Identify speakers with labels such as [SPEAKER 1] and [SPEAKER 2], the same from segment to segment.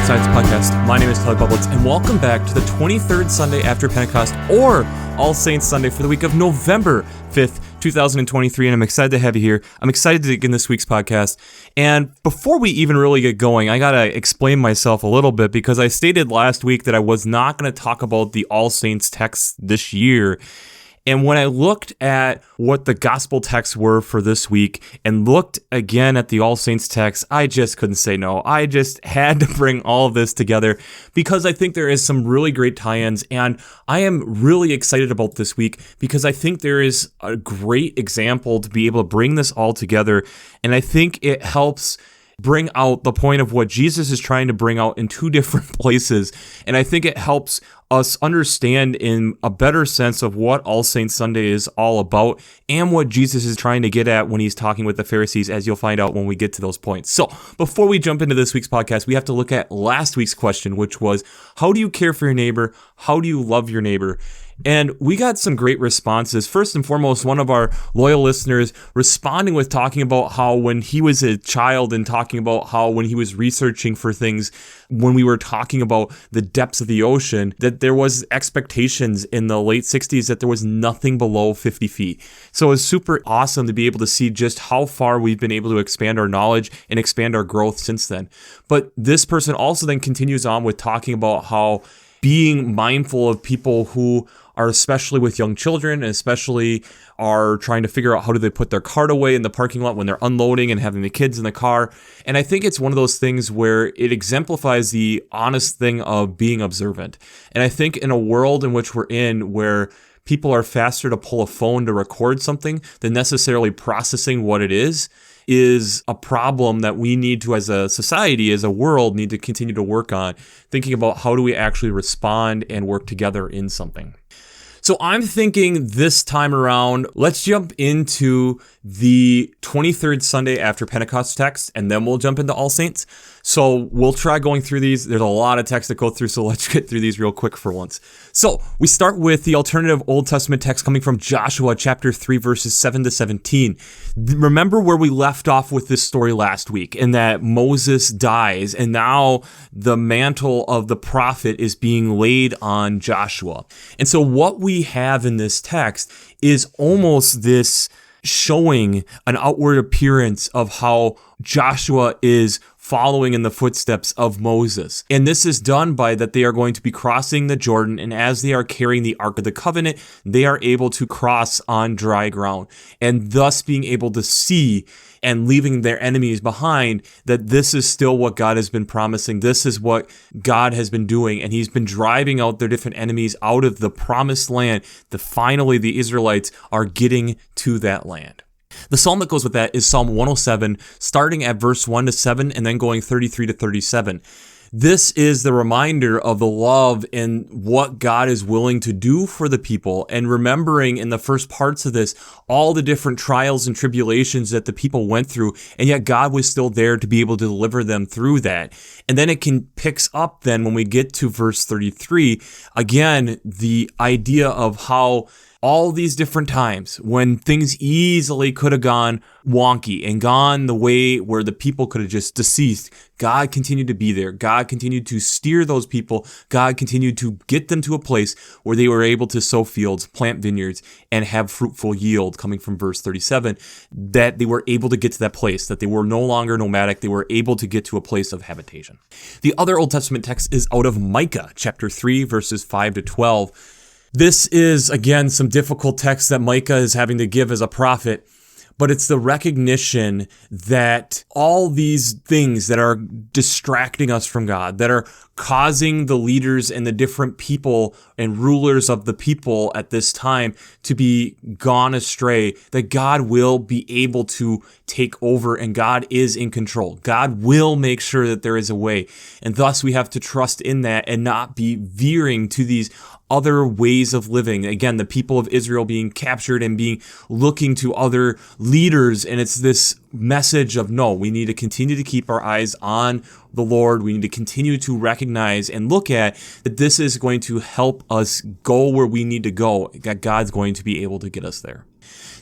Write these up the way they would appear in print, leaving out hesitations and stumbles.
[SPEAKER 1] Science Podcast. My name is Tyler Bublitz, and welcome back to the 23rd Sunday after Pentecost, or All Saints Sunday for the week of November 5th, 2023, and I'm excited to have you here. I'm excited to begin this week's podcast, and before we even really get going, I gotta explain myself a little bit, because I stated last week that I was not going to talk about the All Saints text this year. And when I looked at what the gospel texts were for this week and looked again at the All Saints text, I just couldn't say no. I just had to bring all of this together because I think there is some really great tie-ins, and I am really excited about this week because I think there is a great example to be able to bring this all together, and I think it helps bring out the point of what Jesus is trying to bring out in two different places. And I think it helps us understand in a better sense of what All Saints Sunday is all about and what Jesus is trying to get at when he's talking with the Pharisees, as you'll find out when we get to those points. So before we jump into this week's podcast, we have to look at last week's question, which was, how do you care for your neighbor? How do you love your neighbor? And we got some great responses. First and foremost, one of our loyal listeners responding with talking about how when he was a child and talking about how when he was researching for things, when we were talking about the depths of the ocean, that there was expectations in the late 60s that there was nothing below 50 feet. So it was super awesome to be able to see just how far we've been able to expand our knowledge and expand our growth since then. But this person also then continues on with talking about how being mindful of people who are especially with young children and especially are trying to figure out how do they put their cart away in the parking lot when they're unloading and having the kids in the car. And I think it's one of those things where it exemplifies the honest thing of being observant. And I think in a world in which we're in where people are faster to pull a phone to record something than necessarily processing what it is a problem that we need to, as a society, as a world, need to continue to work on, thinking about how do we actually respond and work together in something. So I'm thinking this time around, let's jump into the 23rd Sunday after Pentecost text, and then we'll jump into All Saints. So we'll try going through these. There's a lot of text to go through, so let's get through these real quick for once. So we start with the alternative Old Testament text coming from Joshua chapter 3, verses 7 to 17. Remember where we left off with this story last week, and that Moses dies, and now the mantle of the prophet is being laid on Joshua. And so what we have in this text is almost this showing an outward appearance of how Joshua is following in the footsteps of Moses. And this is done by that they are going to be crossing the Jordan, and as they are carrying the Ark of the Covenant, they are able to cross on dry ground, and thus being able to see and leaving their enemies behind, that this is still what God has been promising. This is what God has been doing, and he's been driving out their different enemies out of the promised land, that finally the Israelites are getting to that land. The psalm that goes with that is Psalm 107, starting at verse 1 to 7 and then going 33 to 37. This is the reminder of the love and what God is willing to do for the people, and remembering in the first parts of this all the different trials and tribulations that the people went through, and yet God was still there to be able to deliver them through that. And then it picks up then when we get to verse 33, again, the idea of how all these different times when things easily could have gone wonky and gone the way where the people could have just deceased, God continued to be there. God continued to steer those people. God continued to get them to a place where they were able to sow fields, plant vineyards, and have fruitful yield, coming from verse 37, that they were able to get to that place, that they were no longer nomadic. They were able to get to a place of habitation. The other Old Testament text is out of Micah chapter 3, verses 5 to 12. This is, again, some difficult text that Micah is having to give as a prophet, but it's the recognition that all these things that are distracting us from God, that are causing the leaders and the different people and rulers of the people at this time to be gone astray, that God will be able to take over, and God is in control. God will make sure that there is a way, and thus we have to trust in that and not be veering to these other ways of living. Again, the people of Israel being captured and being looking to other leaders. And it's this message of, no, we need to continue to keep our eyes on the Lord. We need to continue to recognize and look at that this is going to help us go where we need to go, that God's going to be able to get us there.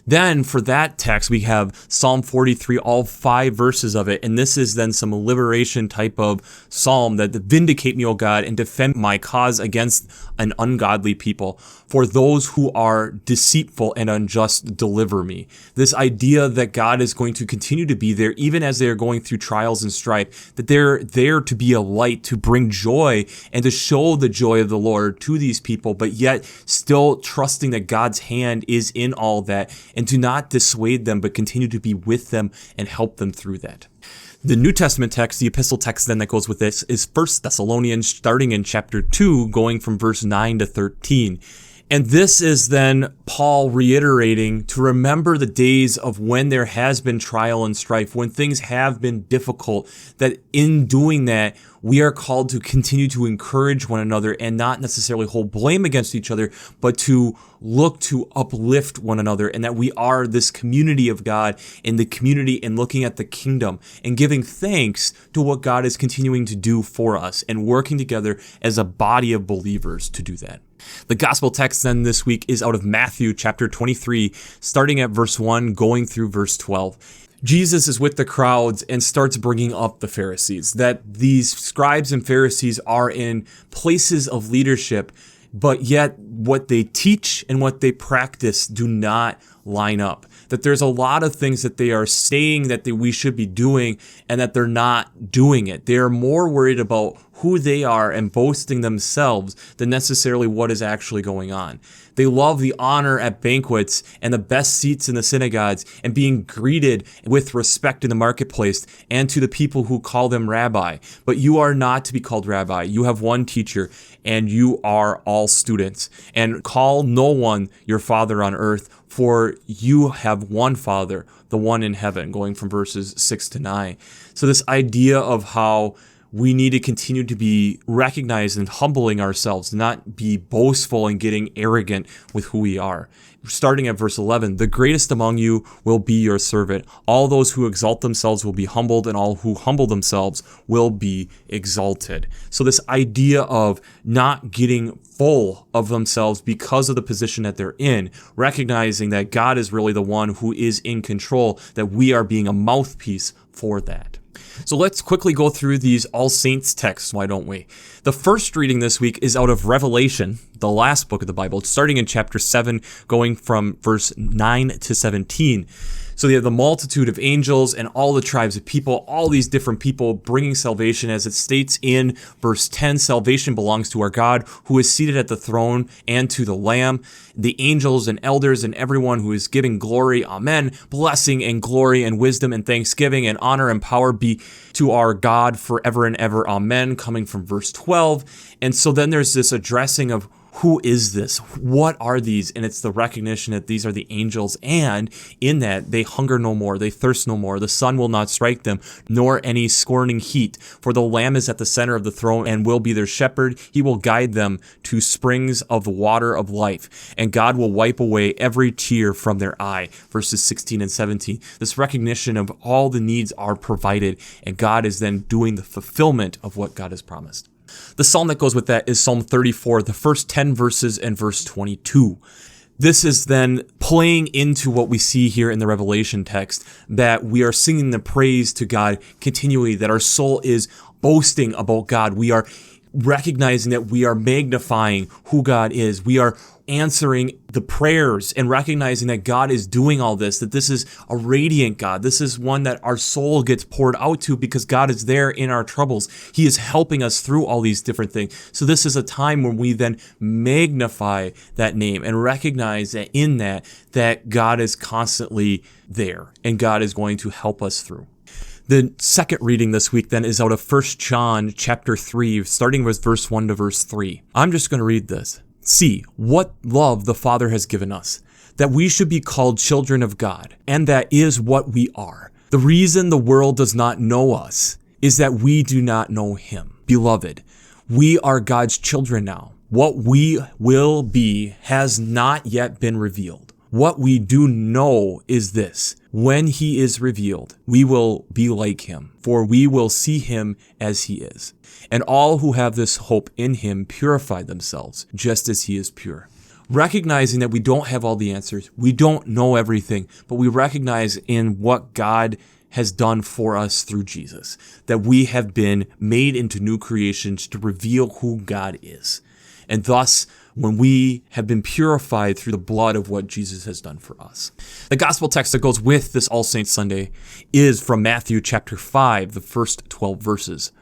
[SPEAKER 1] Then for that text, we have Psalm 43, all 5 verses of it. And this is then some liberation type of psalm that vindicate me, O God, and defend my cause against an ungodly people. For those who are deceitful and unjust, deliver me. This idea that God is going to continue to be there, even as they are going through trials and strife, that they're there to be a light, to bring joy and to show the joy of the Lord to these people, but yet still trusting that God's hand is in all that, and to not dissuade them, but continue to be with them and help them through that. The New Testament text, the epistle text then that goes with this, is 1 Thessalonians, starting in chapter 2, going from verse 9 to 13. And this is then Paul reiterating to remember the days of when there has been trial and strife, when things have been difficult, that in doing that, we are called to continue to encourage one another and not necessarily hold blame against each other, but to look to uplift one another, and that we are this community of God in the community and looking at the kingdom and giving thanks to what God is continuing to do for us and working together as a body of believers to do that. The gospel text then this week is out of Matthew chapter 23, starting at verse 1, going through verse 12. Jesus is with the crowds and starts bringing up the Pharisees, that these scribes and Pharisees are in places of leadership, but yet what they teach and what they practice do not line up. That there's a lot of things that they are saying that we should be doing and that they're not doing it. They are more worried about who they are and boasting themselves than necessarily what is actually going on. They love the honor at banquets and the best seats in the synagogues and being greeted with respect in the marketplace and to the people who call them rabbi. But you are not to be called rabbi. You have one teacher and you are all students. And call no one your father on earth, for you have one Father, the one in heaven, going from verses 6 to 9. So this idea of how we need to continue to be recognized and humbling ourselves, not be boastful and getting arrogant with who we are. Starting at verse 11, the greatest among you will be your servant. All those who exalt themselves will be humbled, and all who humble themselves will be exalted. So this idea of not getting full of themselves because of the position that they're in, recognizing that God is really the one who is in control, that we are being a mouthpiece for that. So let's quickly go through these All Saints texts, why don't we? The first reading this week is out of Revelation, the last book of the Bible, starting in chapter 7, going from verse 9 to 17. So you have the multitude of angels and all the tribes of people, all these different people bringing salvation. As it states in verse 10, salvation belongs to our God who is seated at the throne and to the Lamb. The angels and elders and everyone who is giving glory, amen. Blessing and glory and wisdom and thanksgiving and honor and power be to our God forever and ever, amen, coming from verse 12. And so then there's this addressing of who is this? What are these? And it's the recognition that these are the angels, and in that they hunger no more, they thirst no more, the sun will not strike them, nor any scorning heat. For the Lamb is at the center of the throne and will be their shepherd. He will guide them to springs of the water of life, and God will wipe away every tear from their eye. Verses 16 and 17. This recognition of all the needs are provided, and God is then doing the fulfillment of what God has promised. The psalm that goes with that is Psalm 34, the first 10 verses and verse 22. This is then playing into what we see here in the Revelation text, that we are singing the praise to God continually, that our soul is boasting about God. We are recognizing that we are magnifying who God is. We are answering the prayers and recognizing that God is doing all this, that this is a radiant God. This is one that our soul gets poured out to because God is there in our troubles. He is helping us through all these different things. So this is a time when we then magnify that name and recognize that in that God is constantly there and God is going to help us through. The second reading this week then is out of 1 John chapter 3, starting with verse 1 to verse 3. I'm just going to read this. See what love the Father has given us, that we should be called children of God, and that is what we are. The reason the world does not know us is that we do not know Him. Beloved, we are God's children now. What we will be has not yet been revealed. What we do know is this: when He is revealed, we will be like Him, for we will see Him as He is. And all who have this hope in Him purify themselves, just as He is pure. recognizing that we don't have all the answers. We don't know everything, but we recognize in what God has done for us through Jesus, that we have been made into new creations to reveal who God is. And thus, when we have been purified through the blood of what Jesus has done for us. The gospel text that goes with this All Saints Sunday is from Matthew chapter 5, the first 12 verses.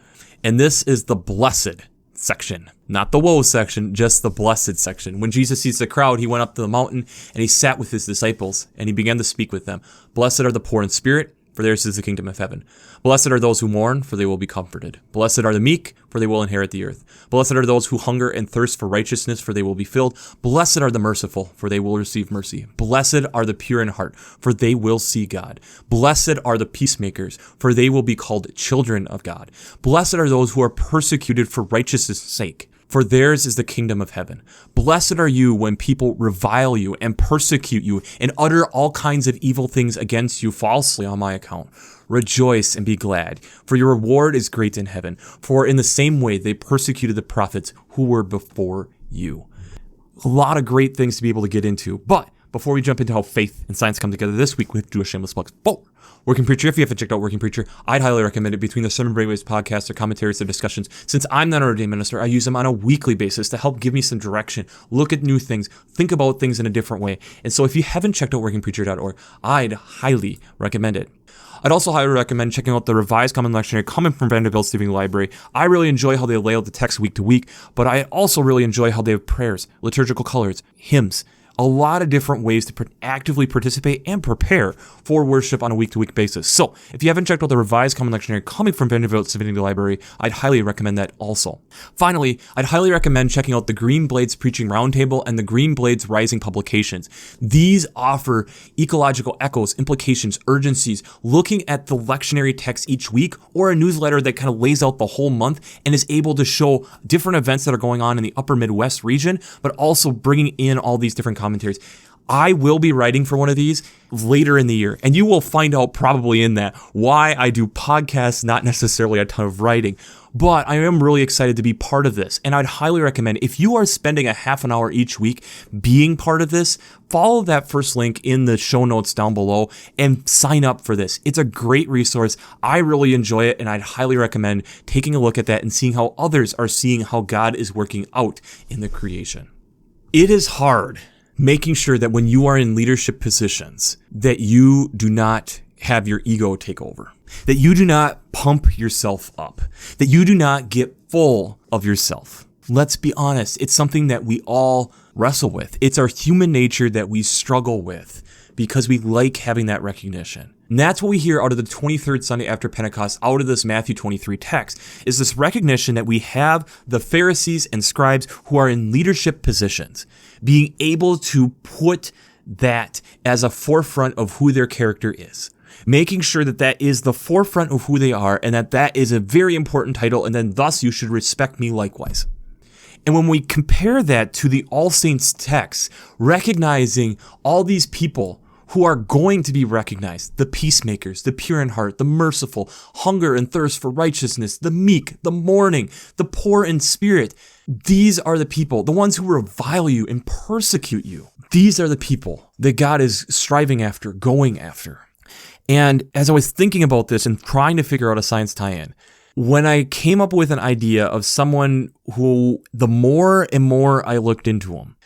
[SPEAKER 1] And this is the blessed section, not the woe section, just the blessed section. When Jesus sees the crowd, he went up to the mountain and he sat with his disciples and he began to speak with them. Blessed are the poor in spirit, for theirs is the kingdom of heaven. Blessed are those who mourn, for they will be comforted. Blessed are the meek, for they will inherit the earth. Blessed are those who hunger and thirst for righteousness, for they will be filled. Blessed are the merciful, for they will receive mercy. Blessed are the pure in heart, for they will see God. Blessed are the peacemakers, for they will be called children of God. Blessed are those who are persecuted for righteousness' sake, for theirs is the kingdom of heaven. Blessed are you when people revile you and persecute you and utter all kinds of evil things against you falsely on my account. Rejoice and be glad, for your reward is great in heaven. For in the same way they persecuted the prophets who were before you. A lot of great things to be able to get into. But before we jump into how faith and science come together this week, we have to do a shameless plug. Working Preacher. If you haven't checked out Working Preacher, I'd highly recommend it. Between the Sermon Brainwaves podcast, their commentaries, their discussions. Since I'm not an ordained minister, I use them on a weekly basis to help give me some direction, look at new things, think about things in a different way. And so if you haven't checked out workingpreacher.org, I'd highly recommend it. I'd also highly recommend checking out the Revised Common Lectionary coming from Vanderbilt Stephen Library. I really enjoy how they lay out the text week to week, but I also really enjoy how they have prayers, liturgical colors, hymns, a lot of different ways to actively participate and prepare for worship on a week-to-week basis. So, if you haven't checked out the Revised Common Lectionary coming from Vanderbilt Divinity Library, I'd highly recommend that also. Finally, I'd highly recommend checking out the Green Blades Preaching Roundtable and the Green Blades Rising publications. These offer ecological echoes, implications, urgencies, looking at the lectionary text each week, or a newsletter that kind of lays out the whole month and is able to show different events that are going on in the upper Midwest region, but also bringing in all these different commentaries. I will be writing for one of these later in the year, and you will find out probably in that why I do podcasts, not necessarily a ton of writing, but I am really excited to be part of this, and I'd highly recommend if you are spending a half an hour each week being part of this, follow that first link in the show notes down below and sign up for this. It's a great resource. I really enjoy it, and I'd highly recommend taking a look at that and seeing how others are seeing how God is working out in the creation. It is hard making sure that when you are in leadership positions, that you do not have your ego take over, that you do not pump yourself up, that you do not get full of yourself. Let's be honest, it's something that we all wrestle with. It's our human nature that we struggle with because we like having that recognition. And that's what we hear out of the 23rd Sunday after Pentecost, out of this Matthew 23 text, is this recognition that we have the Pharisees and scribes who are in leadership positions, being able to put that as a forefront of who their character is, making sure that that is the forefront of who they are, and that that is a very important title, and then thus you should respect me likewise. And when we compare that to the All Saints text, recognizing all these people who are going to be recognized, the peacemakers, the pure in heart, the merciful, hunger and thirst for righteousness, the meek, the mourning, the poor in spirit. These are the people, the ones who revile you and persecute you. These are the people that God is striving after, going after. And as I was thinking about this and trying to figure out a science tie-in, when I came up with an idea of someone who, the more and more I looked into them,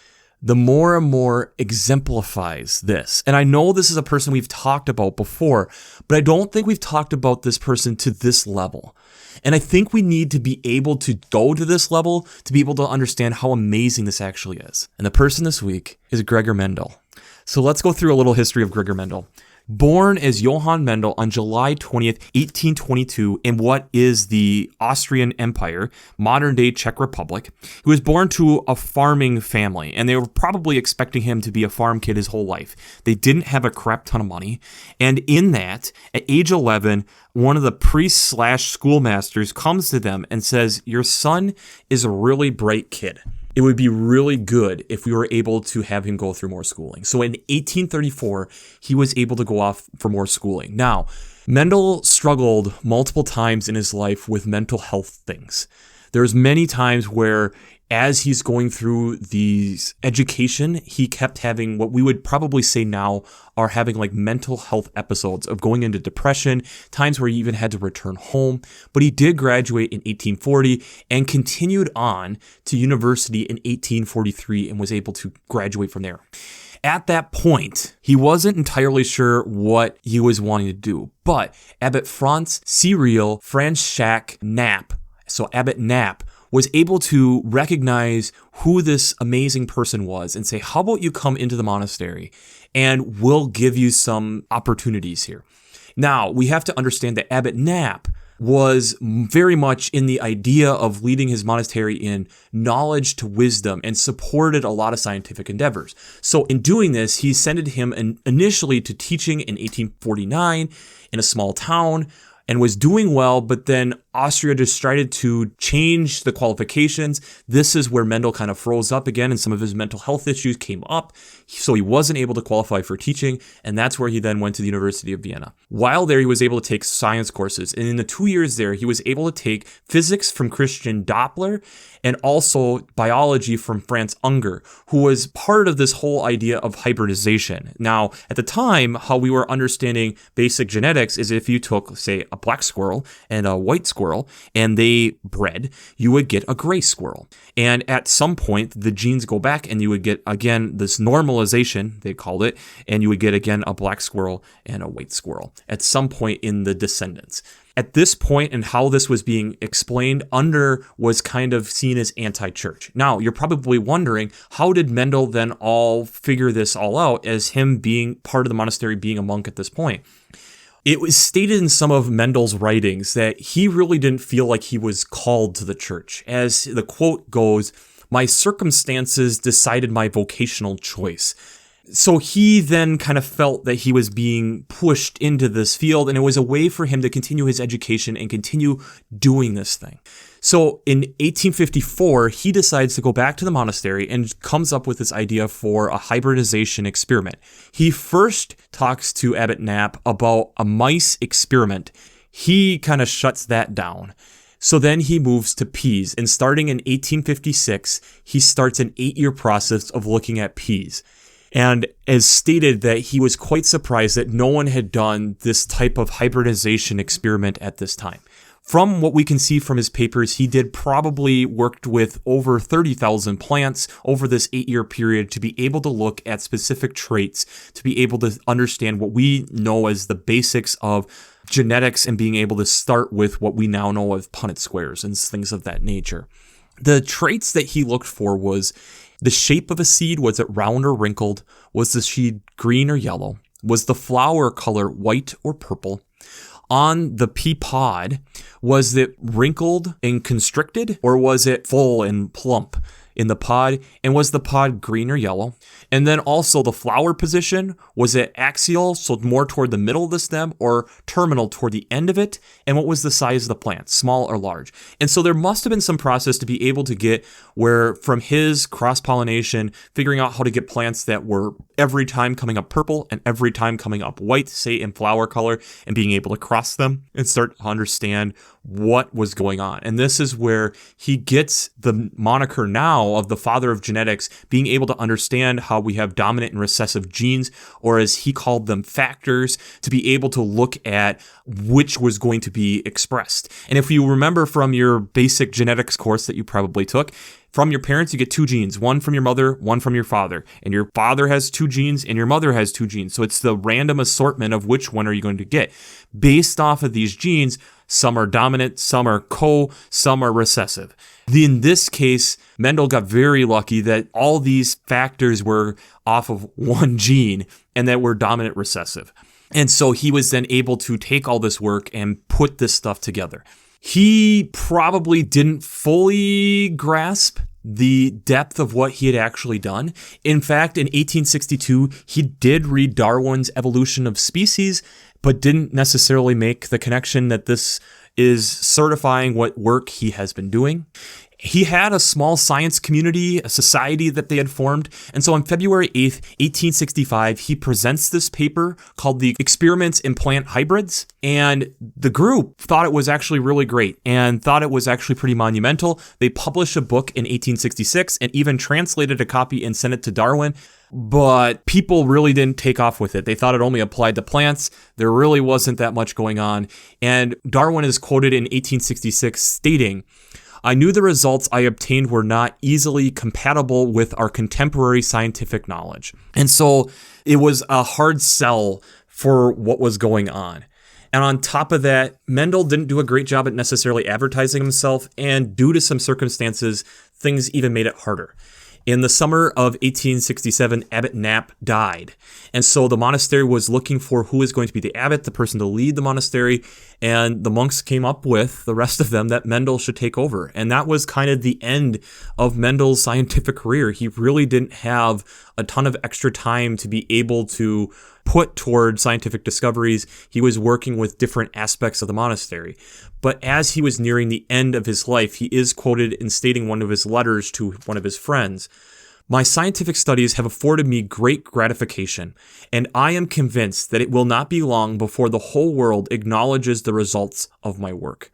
[SPEAKER 1] the more and more exemplifies this. And I know this is a person we've talked about before, but I don't think we've talked about this person to this level. And I think we need to be able to go to this level to be able to understand how amazing this actually is. And the person this week is Gregor Mendel. So let's go through a little history of Gregor Mendel. Born as Johann Mendel on July 20th, 1822 in what is the Austrian Empire, modern-day Czech Republic. He was born to a farming family, and they were probably expecting him to be a farm kid his whole life. They didn't have a crap ton of money, and in that, at age 11, one of the priests/schoolmasters comes to them and says, "Your son is a really bright kid. It would be really good if we were able to have him go through more schooling." So in 1834, he was able to go off for more schooling. Now, Mendel struggled multiple times in his life with mental health things. There's many times where as he's going through these education, he kept having what we would probably say now are having like mental health episodes of going into depression, times where he even had to return home. But he did graduate in 1840 and continued on to university in 1843 and was able to graduate from there. At that point, he wasn't entirely sure what he was wanting to do, but Abbot Franz Cyril Franschak Knapp, so Abbot Knapp, was able to recognize who this amazing person was and say, how about you come into the monastery and we'll give you some opportunities here. Now, we have to understand that Abbot Knapp was very much in the idea of leading his monastery in knowledge to wisdom and supported a lot of scientific endeavors. So in doing this, he sent him initially to teaching in 1849 in a small town and was doing well, but then Austria decided to change the qualifications. This is where Mendel kind of froze up again and some of his mental health issues came up. So he wasn't able to qualify for teaching, and that's where he then went to the University of Vienna. While there, he was able to take science courses, and in the 2 years there, he was able to take physics from Christian Doppler and also biology from Franz Unger, who was part of this whole idea of hybridization. Now, at the time, how we were understanding basic genetics is if you took, say, a black squirrel and a white squirrel, and they bred, you would get a gray squirrel. And at some point, the genes go back and you would get, again, this normalization, they called it, and you would get, again, a black squirrel and a white squirrel at some point in the descendants. At this point, and how this was being explained, Unger was kind of seen as anti-church. Now, you're probably wondering, how did Mendel then all figure this all out as him being part of the monastery, being a monk at this point? It was stated in some of Mendel's writings that he really didn't feel like he was called to the church. As the quote goes, "My circumstances decided my vocational choice." So he then kind of felt that he was being pushed into this field, and it was a way for him to continue his education and continue doing this thing. So in 1854, he decides to go back to the monastery and comes up with this idea for a hybridization experiment. He first talks to Abbot Knapp about a mice experiment. He kind of shuts that down. So then he moves to peas, and starting in 1856, he starts an 8-year process of looking at peas. And as stated that he was quite surprised that no one had done this type of hybridization experiment at this time. From what we can see from his papers, he did probably worked with over 30,000 plants over this 8-year period to be able to look at specific traits, to be able to understand what we know as the basics of genetics and being able to start with what we now know of Punnett squares and things of that nature. The traits that he looked for was the shape of a seed. Was it round or wrinkled? Was the seed green or yellow? Was the flower color white or purple? On the pea pod, was it wrinkled and constricted, or was it full and plump in the pod? And was the pod green or yellow? And then also the flower position, was it axial, so more toward the middle of the stem, or terminal toward the end of it? And what was the size of the plant, small or large? And so there must have been some process to be able to get where from his cross-pollination, figuring out how to get plants that were every time coming up purple and every time coming up white, say in flower color, and being able to cross them and start to understand what was going on. And this is where he gets the moniker now of the father of genetics, being able to understand how we have dominant and recessive genes, or as he called them, factors, to be able to look at which was going to be expressed. And if you remember from your basic genetics course that you probably took, from your parents, you get 2 genes, one from your mother, one from your father. And your father has 2 genes and your mother has 2 genes. So it's the random assortment of which one are you going to get. Based off of these genes, some are dominant, some are some are recessive. In this case, Mendel got very lucky that all these factors were off of one gene and that were dominant recessive. And so he was then able to take all this work and put this stuff together. He probably didn't fully grasp the depth of what he had actually done. In fact, in 1862, he did read Darwin's Evolution of Species, but didn't necessarily make the connection that this is certifying what work he has been doing. He had a small science community, a society that they had formed. And so on February 8th, 1865, he presents this paper called The Experiments in Plant Hybrids. And the group thought it was actually really great and thought it was actually pretty monumental. They published a book in 1866 and even translated a copy and sent it to Darwin. But people really didn't take off with it. They thought it only applied to plants. There really wasn't that much going on. And Darwin is quoted in 1866 stating, "I knew the results I obtained were not easily compatible with our contemporary scientific knowledge." And so it was a hard sell for what was going on. And on top of that, Mendel didn't do a great job at necessarily advertising himself, and due to some circumstances, things even made it harder. In the summer of 1867, Abbot Knapp died. And so the monastery was looking for who is going to be the abbot, the person to lead the monastery. And the monks came up with, the rest of them, that Mendel should take over. And that was kind of the end of Mendel's scientific career. He really didn't have a ton of extra time to be able to put toward scientific discoveries. He was working with different aspects of the monastery. But as he was nearing the end of his life, he is quoted in stating one of his letters to one of his friends, "My scientific studies have afforded me great gratification, and I am convinced that it will not be long before the whole world acknowledges the results of my work."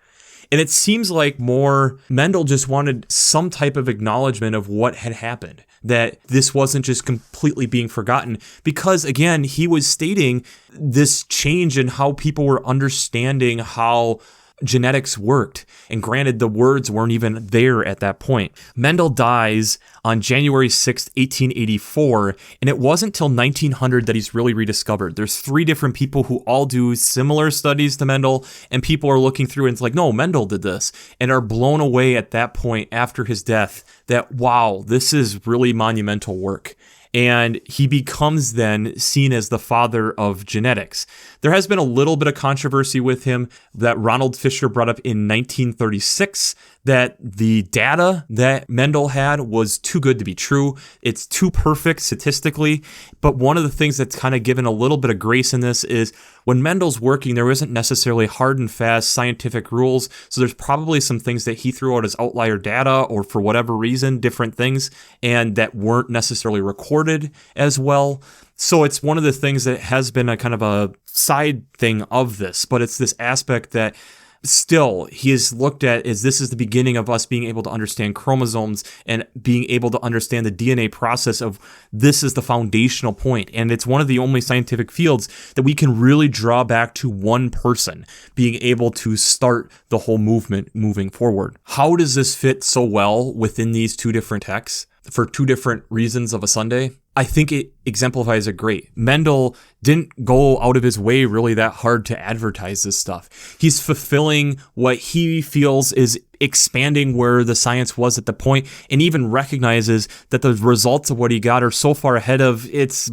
[SPEAKER 1] And it seems like Mendel just wanted some type of acknowledgement of what had happened, that this wasn't just completely being forgotten, because again, he was stating this change in how people were understanding how genetics worked. And granted, the words weren't even there at that point. Mendel dies on January 6th, 1884, and it wasn't till 1900 that he's really rediscovered. There's 3 different people who all do similar studies to Mendel, and people are looking through and it's like, no, Mendel did this, and are blown away at that point after his death that, wow, this is really monumental work. And he becomes then seen as the father of genetics. There has been a little bit of controversy with him that Ronald Fisher brought up in 1936, that the data that Mendel had was too good to be true. It's too perfect statistically. But one of the things that's kind of given a little bit of grace in this is when Mendel's working, there isn't necessarily hard and fast scientific rules. So there's probably some things that he threw out as outlier data, or for whatever reason, different things, and that weren't necessarily recorded as well. So it's one of the things that has been a kind of a side thing of this, but it's this aspect that still he is looked at as this is the beginning of us being able to understand chromosomes and being able to understand the DNA process of this is the foundational point. And it's one of the only scientific fields that we can really draw back to one person being able to start the whole movement moving forward. How does this fit so well within these 2 different texts for 2 different reasons of a Sunday? I think it exemplifies it great. Mendel didn't go out of his way really that hard to advertise this stuff. He's fulfilling what he feels is expanding where the science was at the point, and even recognizes that the results of what he got are so far ahead of its.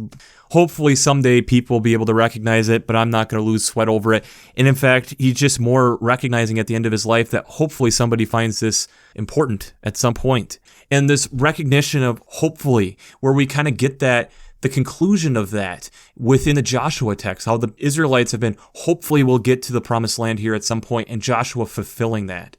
[SPEAKER 1] Hopefully someday people will be able to recognize it, but I'm not going to lose sweat over it. And in fact, he's just more recognizing at the end of his life that hopefully somebody finds this important at some point. And this recognition of hopefully, where we kind of get that, the conclusion of that within the Joshua text, how the Israelites have been, hopefully we'll get to the promised land here at some point, and Joshua fulfilling that.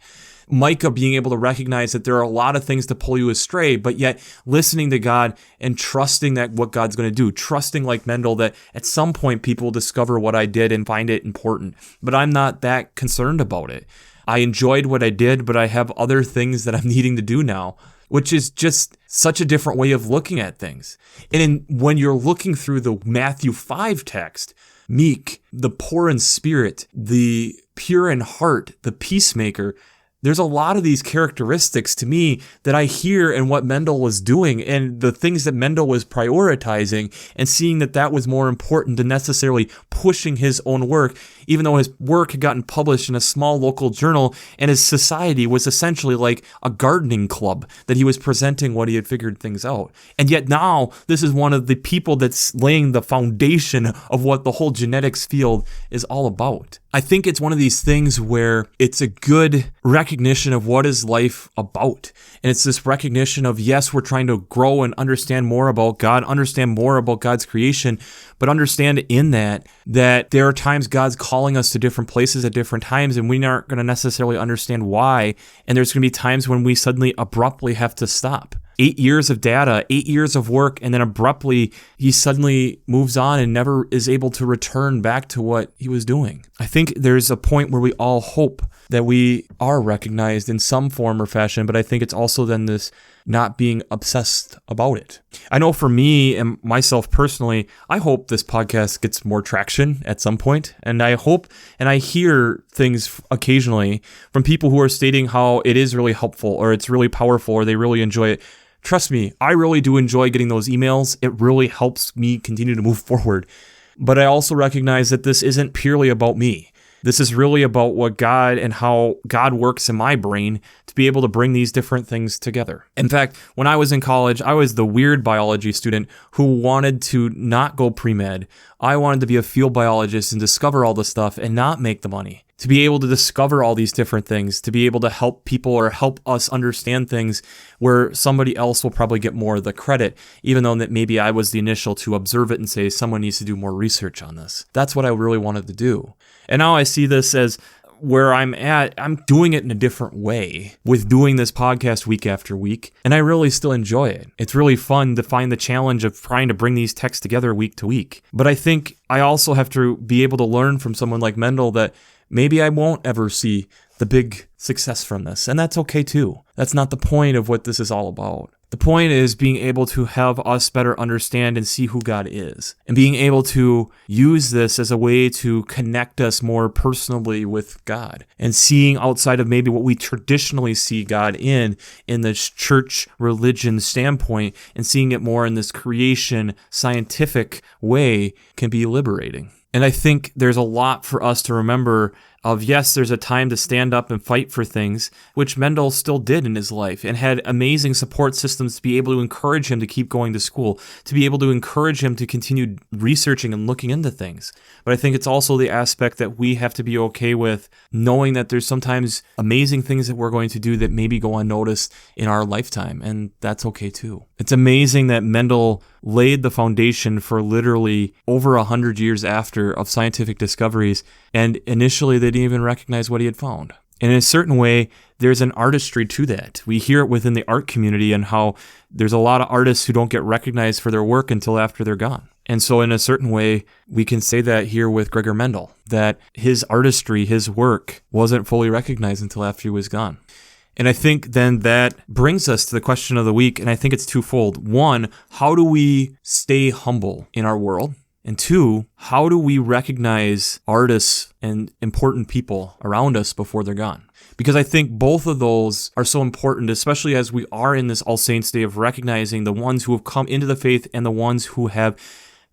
[SPEAKER 1] Micah being able to recognize that there are a lot of things to pull you astray, but yet listening to God and trusting that what God's going to do, trusting like Mendel that at some point people will discover what I did and find it important, but I'm not that concerned about it. I enjoyed what I did, but I have other things that I'm needing to do now, which is just such a different way of looking at things. And when you're looking through the Matthew 5 text, meek, the poor in spirit, the pure in heart, the peacemaker, there's a lot of these characteristics to me that I hear in what Mendel was doing and the things that Mendel was prioritizing, and seeing that that was more important than necessarily pushing his own work, even though his work had gotten published in a small local journal and his society was essentially like a gardening club that he was presenting what he had figured things out. And yet now this is one of the people that's laying the foundation of what the whole genetics field is all about. I think it's one of these things where it's a good recognition recognition of what is life about. And it's this recognition of, yes, we're trying to grow and understand more about God, understand more about God's creation, but understand in that there are times God's calling us to different places at different times, and we aren't going to necessarily understand why. And there's going to be times when we suddenly abruptly have to stop. 8 years of data, 8 years of work, and then abruptly he suddenly moves on and never is able to return back to what he was doing. I think there's a point where we all hope that we are recognized in some form or fashion, but I think it's also then this not being obsessed about it. I know for me and myself personally, I hope this podcast gets more traction at some point, and I hope and I hear things occasionally from people who are stating how it is really helpful or it's really powerful or they really enjoy it. Trust me, I really do enjoy getting those emails. It really helps me continue to move forward. But I also recognize that this isn't purely about me. This is really about what God and how God works in my brain to be able to bring these different things together. In fact, when I was in college, I was the weird biology student who wanted to not go pre-med. I wanted to be a field biologist and discover all the stuff and not make the money. To be able to discover all these different things, to be able to help people or help us understand things where somebody else will probably get more of the credit, even though that maybe I was the initial to observe it and say someone needs to do more research on this. That's what I really wanted to do. And now I see this as where I'm at, I'm doing it in a different way with doing this podcast week after week, and I really still enjoy it. It's really fun to find the challenge of trying to bring these texts together week to week. But I think I also have to be able to learn from someone like Mendel that maybe I won't ever see the big success from this, and that's okay too. That's not the point of what this is all about. The point is being able to have us better understand and see who God is, and being able to use this as a way to connect us more personally with God, and seeing outside of maybe what we traditionally see God in this church religion standpoint, and seeing it more in this creation scientific way can be liberating. And I think there's a lot for us to remember of, yes, there's a time to stand up and fight for things, which Mendel still did in his life and had amazing support systems to be able to encourage him to keep going to school, to be able to encourage him to continue researching and looking into things. But I think it's also the aspect that we have to be okay with knowing that there's sometimes amazing things that we're going to do that maybe go unnoticed in our lifetime, and that's okay too. It's amazing that Mendel laid the foundation for literally over 100 years after of scientific discoveries, and initially they didn't even recognize what he had found. And in a certain way, there's an artistry to that. We hear it within the art community and how there's a lot of artists who don't get recognized for their work until after they're gone. And so in a certain way, we can say that here with Gregor Mendel, that his artistry, his work, wasn't fully recognized until after he was gone. And I think then that brings us to the question of the week, and I think it's twofold. One, how do we stay humble in our world? And two, how do we recognize artists and important people around us before they're gone? Because I think both of those are so important, especially as we are in this All Saints Day of recognizing the ones who have come into the faith and the ones who have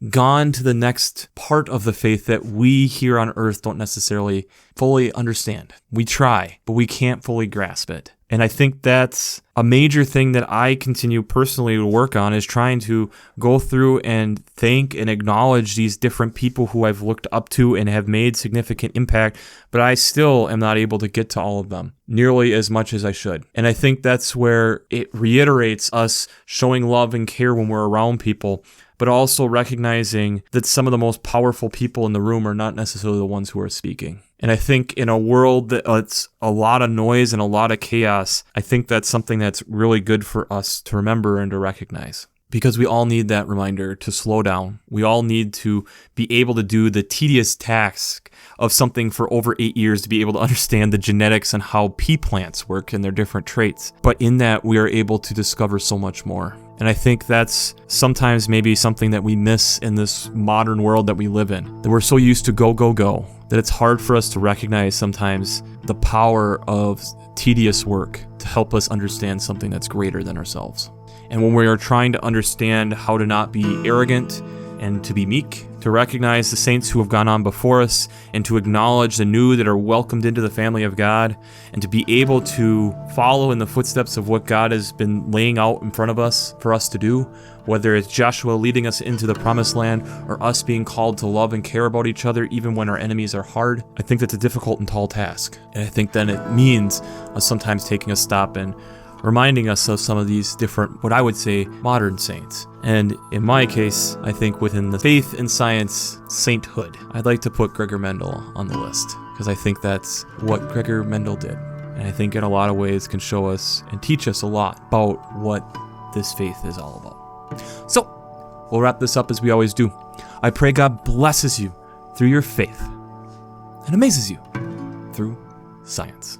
[SPEAKER 1] gone to the next part of the faith that we here on earth don't necessarily fully understand. We try, but we can't fully grasp it. And I think that's a major thing that I continue personally to work on, is trying to go through and thank and acknowledge these different people who I've looked up to and have made significant impact, but I still am not able to get to all of them nearly as much as I should. And I think that's where it reiterates us showing love and care when we're around people, but also recognizing that some of the most powerful people in the room are not necessarily the ones who are speaking. And I think in a world that's a lot of noise and a lot of chaos, I think that's something that's really good for us to remember and to recognize. Because we all need that reminder to slow down. We all need to be able to do the tedious task of something for over 8 years to be able to understand the genetics and how pea plants work and their different traits. But in that, we are able to discover so much more. And I think that's sometimes maybe something that we miss in this modern world that we live in. That we're so used to go, go, go, that it's hard for us to recognize sometimes the power of tedious work to help us understand something that's greater than ourselves. And when we are trying to understand how to not be arrogant and to be meek, to recognize the saints who have gone on before us, and to acknowledge the new that are welcomed into the family of God, and to be able to follow in the footsteps of what God has been laying out in front of us for us to do, whether it's Joshua leading us into the promised land or us being called to love and care about each other even when our enemies are hard. I think that's a difficult and tall task. And I think then it means us sometimes taking a stop and reminding us of some of these different, what I would say, modern saints. And in my case, I think within the faith and science sainthood, I'd like to put Gregor Mendel on the list, because I think that's what Gregor Mendel did. And I think in a lot of ways can show us and teach us a lot about what this faith is all about. So, we'll wrap this up as we always do. I pray God blesses you through your faith and amazes you through science.